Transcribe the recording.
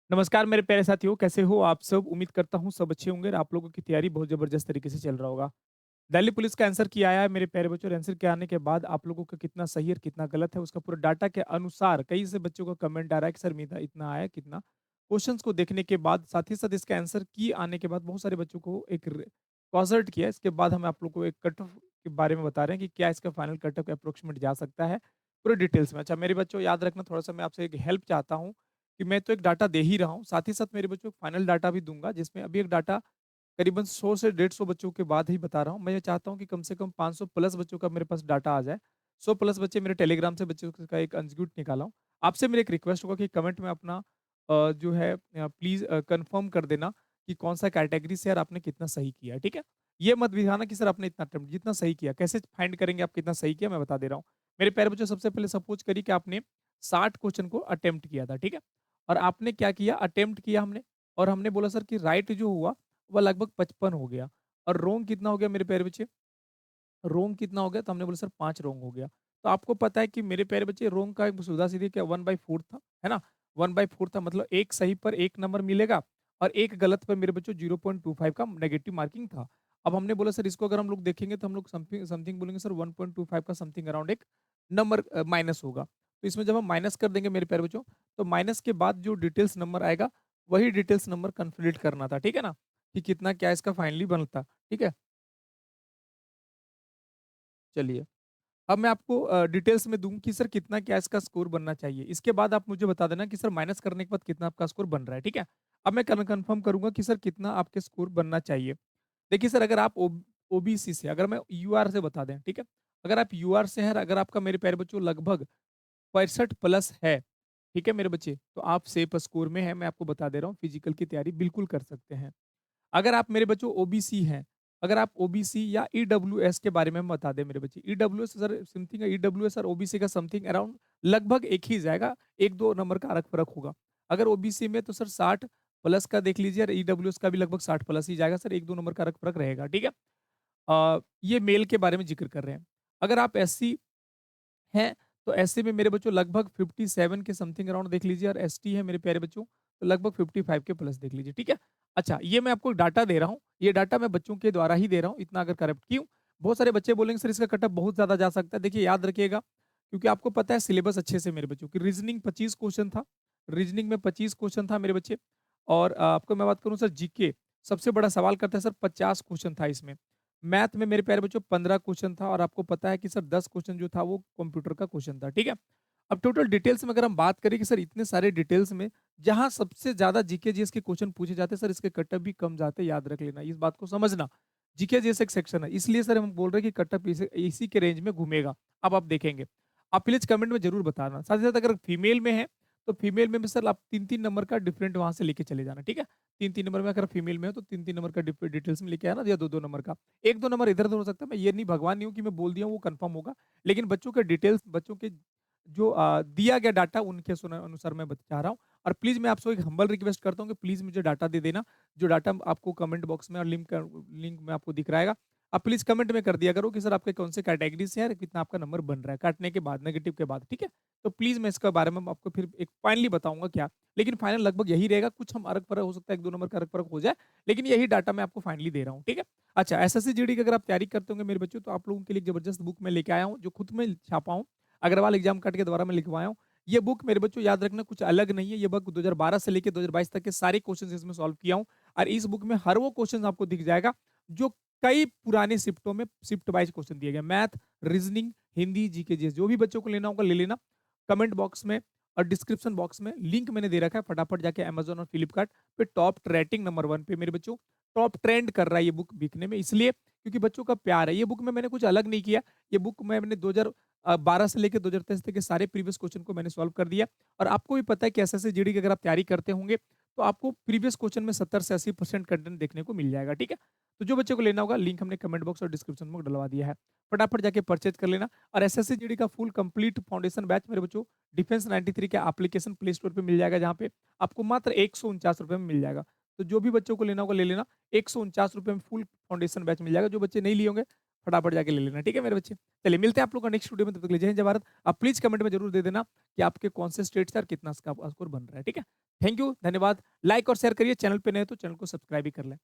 नमस्कार मेरे प्यारे साथियों, कैसे हो आप सब? उम्मीद करता हूँ सब अच्छे होंगे और आप लोगों की तैयारी बहुत ज़बरदस्त तरीके से चल रहा होगा। दिल्ली पुलिस का आंसर क्या आया है मेरे प्यारे बच्चों और आंसर के आने के बाद आप लोगों का कितना सही और कितना गलत है उसका पूरा डाटा के अनुसार कई से बच्चों का कमेंट आ रहा है कि सर मेरा इतना आया कितना। क्वेश्चंस को देखने के बाद साथ ही साथ इसका आंसर की आने के बाद बहुत सारे बच्चों को एक कॉन्सर्ट किया। इसके बाद हम आप लोग को एक कट ऑफ के बारे में बता रहे हैं कि क्या इसका फाइनल कट ऑफ अप्रोक्सीमेट जा सकता है पूरे डिटेल्स में। अच्छा मेरे बच्चों याद रखना, थोड़ा सा मैं आपसे एक हेल्प चाहता हूँ कि मैं तो एक डाटा दे ही रहा हूँ, साथ ही साथ मेरे बच्चों को फाइनल डाटा भी दूँगा, जिसमें अभी एक डाटा करीबन 100 से 150 बच्चों के बाद ही बता रहा हूँ। मैं ये चाहता हूँ कि कम से कम 500 प्लस बच्चों का मेरे पास डाटा आ जाए। 100 प्लस बच्चे मेरे टेलीग्राम से बच्चों का एक एग्जीक्यूट निकाला हूँ। आपसे मेरा एक रिक्वेस्ट होगा कि कमेंट में अपना जो है प्लीज़ कन्फर्म कर देना कि कौन-सा कैटेगरी से और आपने कितना सही किया है, ठीक है? ये मत दिखाना कि सर आपने इतना अटेम्प्ट जितना सही किया। कैसे फाइंड करेंगे आप कितना सही किया, मैं बता दे रहा हूँ। मेरे प्यारे बच्चों, सबसे पहले सपोज़ करिए कि आपने 60 क्वेश्चन को अटेम्प्ट किया था, ठीक है? और आपने क्या किया, अटेम्प्ट किया हमने और हमने बोला सर कि राइट जो हुआ वो लगभग 55 हो गया और रॉन्ग कितना हो गया मेरे प्यारे बच्चे? रॉन्ग कितना हो गया? तो हमने बोला सर 5 रॉन्ग हो गया। तो आपको पता है कि मेरे प्यारे बच्चे रॉन्ग का एक सीधा-सीधी क्या 1/4 था, है ना? 1/4 था, मतलब 1 सही पर 1 नंबर मिलेगा और 1 गलत पर मेरे बच्चों 0.25 का नेगेटिव मार्किंग था। अब हमने बोला सर इसको अगर हम लोग देखेंगे तो हम लोग समथिंग समथिंग बोलेंगे सर 1.25 का समथिंग अराउंड एक नंबर माइनस होगा। तो इसमें जब हम माइनस कर देंगे मेरे प्यारे बच्चों, तो माइनस के बाद जो डिटेल्स नंबर आएगा, वही डिटेल्स नंबर कैलकुलेट करना था, ठीक है ना? कि कितना क्या इसका फाइनली बनता, ठीक है? चलिए। अब मैं आपको डिटेल्स में दूँ कि सर कितना क्या इसका स्कोर बनना चाहिए। इसके बाद आप मुझे बता देना कि सर माइनस करने के बाद कितना आपका स्कोर बन रहा है, ठीक है? अब मैं कन्फर्म करूँगा कि सर कितना आपके स्कोर बनना चाहिए। देखिए सर, अगर आप ओबीसी से, अगर मैं यूआर से बता दें, ठीक है? अगर आप यूआर से हैं और अगर आपका मेरे प्यारे बच्चों लगभग 65 प्लस है, ठीक है मेरे बच्चे? तो आप सेफ स्कोर में हैं, मैं आपको बता दे रहा हूँ, फिजिकल की तैयारी बिल्कुल कर सकते हैं। अगर आप मेरे बच्चों ओबीसी हैं, अगर आप ओबीसी या ईडब्ल्यूएस के बारे में हम बता दें मेरे बच्चे, ईडब्ल्यूएस सर समथिंग ईडब्ल्यूएस और ओबीसी का समथिंग अराउंड लगभग एक ही जाएगा, 1-2 नंबर का फ़र्क होगा। अगर ओबीसी में तो सर 60 प्लस का देख लीजिए और ईडब्ल्यूएस का भी लगभग 60 प्लस ही जाएगा सर, 1-2 नंबर का फ़र्क रहेगा, ठीक है? ये मेल के बारे में ज़िक्र कर रहे हैं। अगर आप एससी हैं, तो एससी में मेरे बच्चों लगभग 57 के समथिंग अराउंड देख लीजिए और एसटी है मेरे प्यारे बच्चों, तो लगभग 55 के प्लस देख लीजिए, ठीक है? अच्छा, ये मैं आपको डाटा दे रहा हूँ, ये डाटा मैं बच्चों के द्वारा ही दे रहा हूँ, इतना अगर करेक्ट क्यों? बहुत सारे बच्चे बोलेंगे सर इसका कट ऑफ बहुत ज़्यादा जा सकता है। देखिए याद रखिएगा, क्योंकि आपको पता है सिलेबस अच्छे से मेरे बच्चों की रीज़निंग 25 क्वेश्चन था, रीज़निंग में 25 क्वेश्चन था मेरे बच्चे और आपको मैं बात करूँ सर जीके, सबसे बड़ा सवाल करता है सर 50 क्वेश्चन था इसमें। मैथ में मेरे प्यारे बच्चों 15 क्वेश्चन था और आपको पता है कि सर 10 क्वेश्चन जो था वो कंप्यूटर का क्वेश्चन था, ठीक है? अब टोटल डिटेल्स में अगर हम बात करें कि सर इतने सारे डिटेल्स में जहाँ सबसे ज़्यादा जीके जीएस के क्वेश्चन पूछे जाते हैं सर, इसके कट-ऑफ भी कम जाते हैं, याद रख लेना, इस बात को समझना। जीके जीएस एक सेक्शन है, इसलिए सर हम बोल रहे हैं कि कट-ऑफ इसी के रेंज में घूमेगा। अब आप देखेंगे। आप प्लीज़ कमेंट में ज़रूर बताना। साथ ही साथ अगर फीमेल में है, तो फीमेल में भी सर आप 3-3 नंबर का डिफरेंट वहाँ से लेके चले जाना, ठीक है? 3-3 नंबर में अगर फीमेल में हो तो 3-3 नंबर का डिटेल्स में लेके आना या 2-2 नंबर का। 1-2 नंबर इधर-उधर हो सकता है, मैं ये नहीं भगवान नहीं हूँ कि मैं बोल दिया हूँ वो कन्फर्म होगा। लेकिन बच्चों के डिटेल्स, बच्चों के जो दिया गया डाटा उनके अनुसार मैं बता रहा हूँ। और प्लीज़ मैं आपसे एक हम्बल रिक्वेस्ट करता हूँ कि प्लीज़ मुझे डाटा दे देना। जो डाटा आपको कमेंट बॉक्स में और लिंक में आपको दिख रहा है। आप प्लीज़ कमेंट में कर दिया करो कि सर आपके कौन से कैटेगरी से है और कितना आपका नंबर बन रहा है, काटने के बाद, नेगेटिव के बाद, ठीक है? तो प्लीज़ मैं इसके बारे में आपको फिर एक फाइनली बताऊँगा क्या। लेकिन फाइनल लगभग यही रहेगा, कुछ हम अरक-परक हो सकता है, 1-2 नंबर का अरक-परक हो जाए, लेकिन यही डाटा मैं आपको फाइनली दे रहा हूँ, ठीक है? अच्छा, एसएससी जीडी की अगर आप तैयारी करते होंगे मेरे बच्चों, तो आप लोगों के लिए एक ज़बरदस्त बुक मैं लेके आया हूँ, जो खुद मैं छापा हूँ। अग्रवाल एग्जाम कार्ड के द्वारा मैं लिखवाया हूँ। ये बुक मेरे बच्चों याद रखना कुछ अलग नहीं है, ये बुक 2012 से लेके 2022 तक के सारे क्वेश्चंस इसमें सॉल्व किया हूँ और इस बुक में हर वो क्वेश्चन आपको दिख जाएगा, जो कई पुराने शिफ्टों में शिफ्ट वाइज़ क्वेश्चन दिए गए। Math, reasoning, Hindi, GK, GS जो भी बच्चों को लेना होगा ले लेना। कमेंट बॉक्स में और डिस्क्रिप्शन बॉक्स में लिंक मैंने दे रखा है, फटाफट जाके अमेज़न और फ्लिपकार्ट पे टॉप रेटिंग नंबर 1 पे मेरे बच्चों टॉप ट्रेंड कर रहा है ये बुक बिकने में, इसलिए क्योंकि बच्चों का प्यार है। ये बुक में मैंने कुछ अलग नहीं किया, ये बुक में मैंने 12 से लेके 2023 तक के सारे प्रीवियस क्वेश्चन को मैंने सॉल्व कर दिया और आपको भी पता है कि एसएससी जीडी की अगर आप तैयारी करते होंगे, तो आपको प्रीवियस क्वेश्चन में 70 से 80% कंटेंट देखने को मिल जाएगा, ठीक है? तो जो बच्चों को लेना होगा लिंक हमने कमेंट बॉक्स और डिस्क्रिप्शन में डलवा दिया है। फटाफट जाके परचेज़ कर लेना और एसएससी जीडी का फुल कंप्लीट फाउंडेशन बैच मेरे बच्चों डिफेंस 93 के एप्लीकेशन प्ले स्टोर पे मिल जाएगा, जहाँ पे आपको मात्र ₹149 में मिल जाएगा। तो जो भी बच्चों को लेना होगा ले लेना, ₹149 में फुल फाउंडेशन बैच मिल जाएगा। जो बच्चे नहीं लिए होंगे, फटाफट जाके ले लेना, ठीक है मेरे बच्चे? चलिए मिलते हैं आप लोग का नेक्स्ट वीडियो में, तब तक के लिए जय हिंद, जय भारत। आप प्लीज़ कमेंट में ज़रूर दे देना कि आपके कौन से स्टेट से और कितना इसका स्कोर बन रहा है, ठीक है? थैंक यू, धन्यवाद। लाइक और शेयर करिए, चैनल पे नए हैं तो चैनल को सब्सक्राइब भी कर लें।